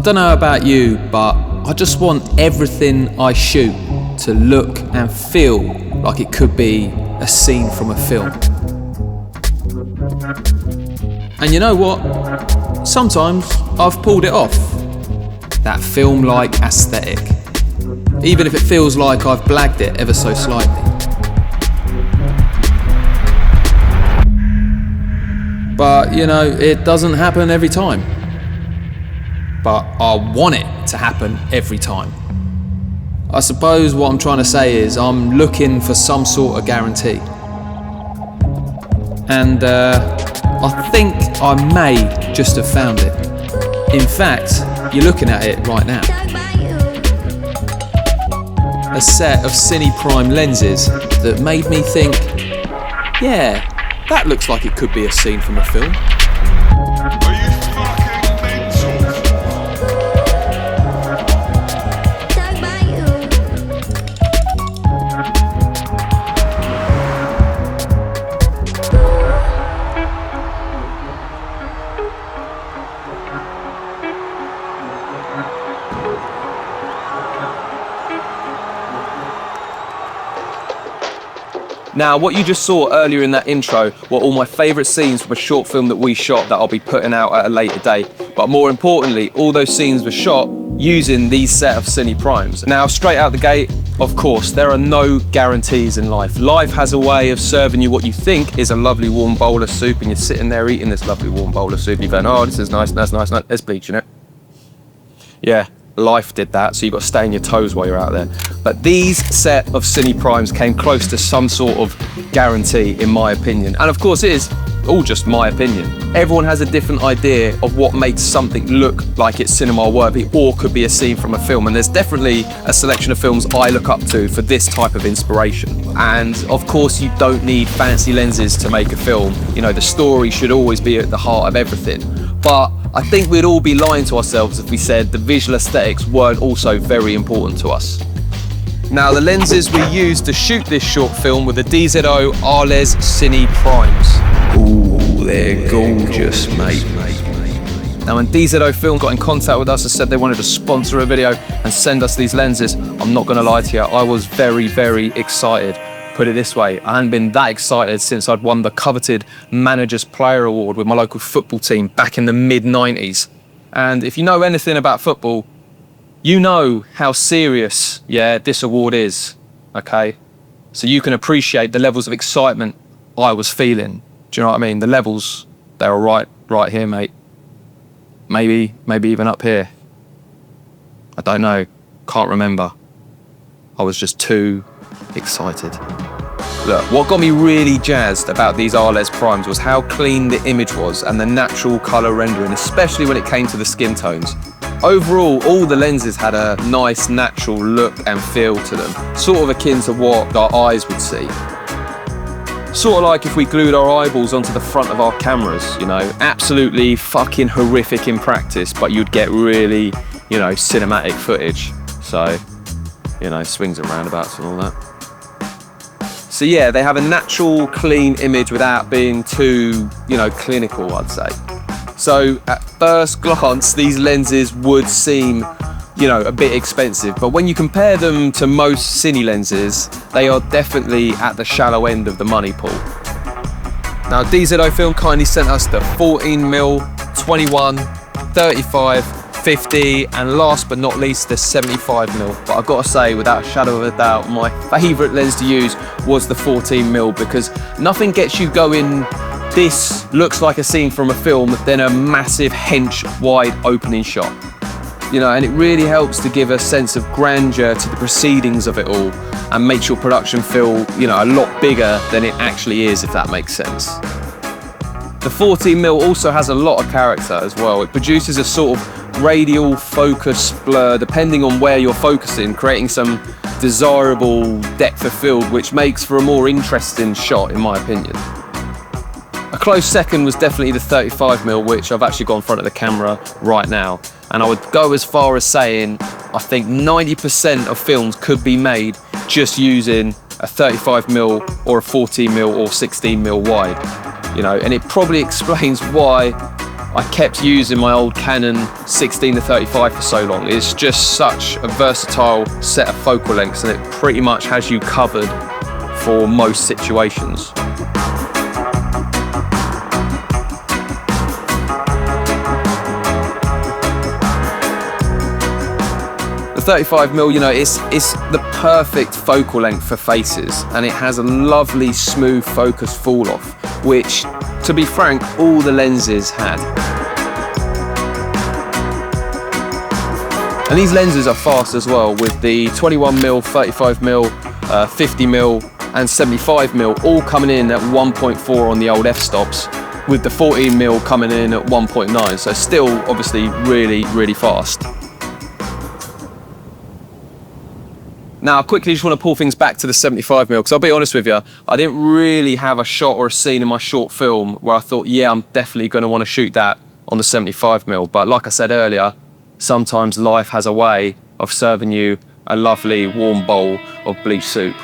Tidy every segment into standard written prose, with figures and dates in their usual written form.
don't know about you, but I just want everything I shoot to look and feel like it could be a scene from a film. And you know what? Sometimes I've pulled it off. That film-like aesthetic. Even if it feels like I've blagged it ever so slightly. But, you know, it doesn't happen every time. But I want it to happen every time. I suppose what I'm trying to say is I'm looking for some sort of guarantee. And I think I may just have found it. In fact, you're looking at it right now. A set of Cine Prime lenses that made me think, yeah, that looks like it could be a scene from a film. Are you fucking mental? Now, what you just saw earlier in that intro were all my favourite scenes from a short film that we shot that I'll be putting out at a later date. But more importantly, all those scenes were shot using these set of Cine Primes. Now, straight out the gate, of course, there are no guarantees in life. Life has a way of serving you what you think is a lovely warm bowl of soup, and you're sitting there eating this lovely warm bowl of soup, and you're going, oh, this is nice, nice, nice, nice. There's bleach in it. Yeah. Life did that, so you've got to stay on your toes while you're out there. But these set of Cine Primes came close to some sort of guarantee, in my opinion. And of course, it is all just my opinion. Everyone has a different idea of what makes something look like it's cinema worthy or could be a scene from a film. And there's definitely a selection of films I look up to for this type of inspiration. And of course, you don't need fancy lenses to make a film. You know, the story should always be at the heart of everything. But I think we'd all be lying to ourselves if we said the visual aesthetics weren't also very important to us. Now, the lenses we used to shoot this short film were the DZO Arles Cine Primes. Ooh, they're gorgeous, mate. Now, when DZO Film got in contact with us and said they wanted to sponsor a video and send us these lenses, I'm not gonna lie to you, I was very, very excited. Put it this way, I hadn't been that excited since I'd won the coveted Manager's Player Award with my local football team back in the mid-90s. And if you know anything about football, you know how serious, this award is, okay? So you can appreciate the levels of excitement I was feeling. Do you know what I mean? The levels, they were right here, mate. Maybe even up here. I don't know, can't remember. I was just too excited. Look, what got me really jazzed about these Arles Primes was how clean the image was and the natural colour rendering, especially when it came to the skin tones. Overall, all the lenses had a nice natural look and feel to them, sort of akin to what our eyes would see. Sort of like if we glued our eyeballs onto the front of our cameras, you know, absolutely fucking horrific in practice, but you'd get really, you know, cinematic footage. So, you know, swings and roundabouts and all that. So yeah, they have a natural, clean image without being too, you know, clinical, I'd say. So at first glance, these lenses would seem, you know, a bit expensive, but when you compare them to most cine lenses, they are definitely at the shallow end of the money pool. Now, DZO Film kindly sent us the 14mm, 21, 35, 50, and last but not least the 75mm. But I've got to say, without a shadow of a doubt, my favourite lens to use was the 14mm, because nothing gets you going, this looks like a scene from a film, than a massive hench wide opening shot. You know, and it really helps to give a sense of grandeur to the proceedings of it all and makes your production feel, you know, a lot bigger than it actually is, if that makes sense. The 14mm also has a lot of character as well. It produces a sort of radial focus blur depending on where you're focusing, creating some desirable depth of field, which makes for a more interesting shot, in my opinion. A close second was definitely the 35mm, which I've actually got in front of the camera right now. And I would go as far as saying, I think 90% of films could be made just using a 35mm or a 14mm or 16mm wide. You know, and it probably explains why I kept using my old Canon 16-35 for so long. It's just such a versatile set of focal lengths, and it pretty much has you covered for most situations. The 35mm, you know, it's the perfect focal length for faces, and it has a lovely smooth focus fall off, which, to be frank, all the lenses had. And these lenses are fast as well, with the 21mm, 35mm, 50mm and 75mm all coming in at 1.4 on the old f-stops, with the 14mm coming in at 1.9, so still obviously really fast. Now, I quickly just want to pull things back to the 75mm, because I'll be honest with you, I didn't really have a shot or a scene in my short film where I thought, yeah, I'm definitely going to want to shoot that on the 75mm. But like I said earlier, sometimes life has a way of serving you a lovely warm bowl of bleach soup.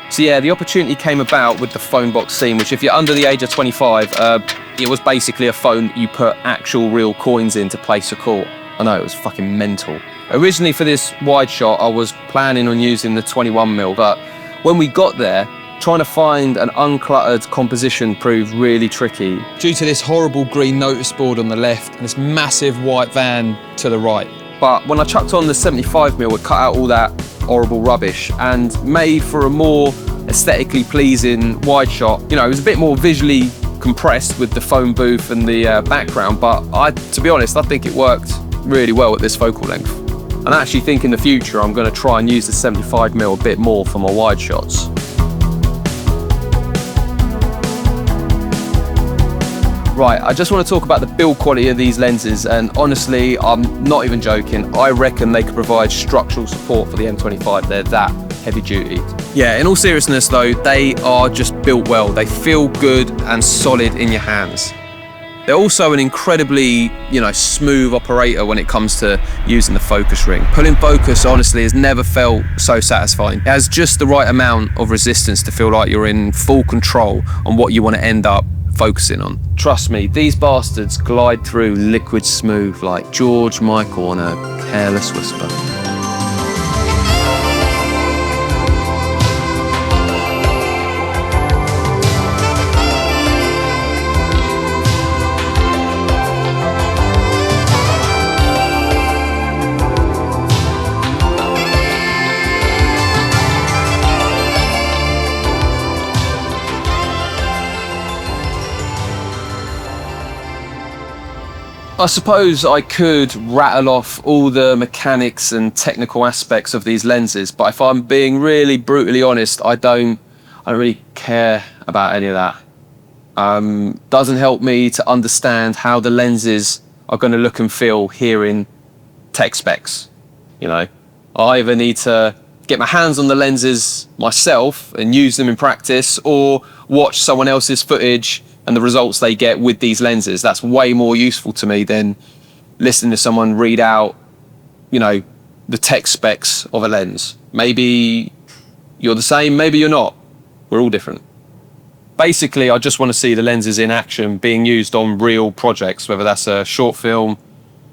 So yeah, the opportunity came about with the phone box scene, which if you're under the age of 25, it was basically a phone you put actual real coins in to place a call. I know, it was fucking mental. Originally for this wide shot, I was planning on using the 21mm, but when we got there, trying to find an uncluttered composition proved really tricky. Due to this horrible green notice board on the left and this massive white van to the right. But when I chucked on the 75mm, it cut out all that horrible rubbish and made for a more aesthetically pleasing wide shot. You know, it was a bit more visually compressed with the phone booth and the background, but to be honest, I think it worked really well at this focal length. And I actually think in the future I'm going to try and use the 75mm a bit more for my wide shots. Right, I just want to talk about the build quality of these lenses, and honestly, I'm not even joking, I reckon they could provide structural support for the M25. They're that heavy duty. Yeah, in all seriousness though, they are just built well. They feel good and solid in your hands. They're also an incredibly, you know, smooth operator when it comes to using the focus ring. Pulling focus, honestly, has never felt so satisfying. It has just the right amount of resistance to feel like you're in full control on what you want to end up focusing on. Trust me, these bastards glide through liquid smooth like George Michael on a careless whisper. I suppose I could rattle off all the mechanics and technical aspects of these lenses, but if I'm being really brutally honest, I don't really care about any of that. Doesn't help me to understand how the lenses are going to look and feel hearing tech specs. You know, I either need to get my hands on the lenses myself and use them in practice, or watch someone else's footage and the results they get with these lenses. That's way more useful to me than listening to someone read out, you know, the tech specs of a lens. Maybe you're the same, maybe you're not. We're all different. Basically, I just want to see the lenses in action being used on real projects, whether that's a short film,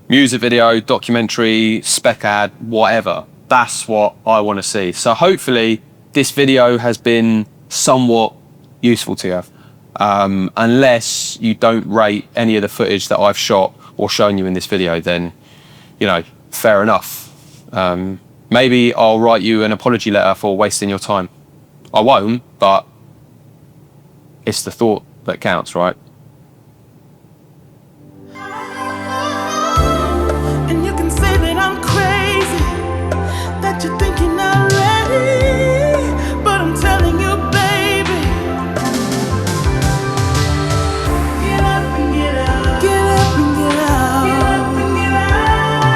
music video, documentary, spec ad, whatever. That's what I want to see. So hopefully this video has been somewhat useful to you. Unless you don't rate any of the footage that I've shot or shown you in this video, then, you know, fair enough. Maybe I'll write you an apology letter for wasting your time. I won't, but it's the thought that counts, right?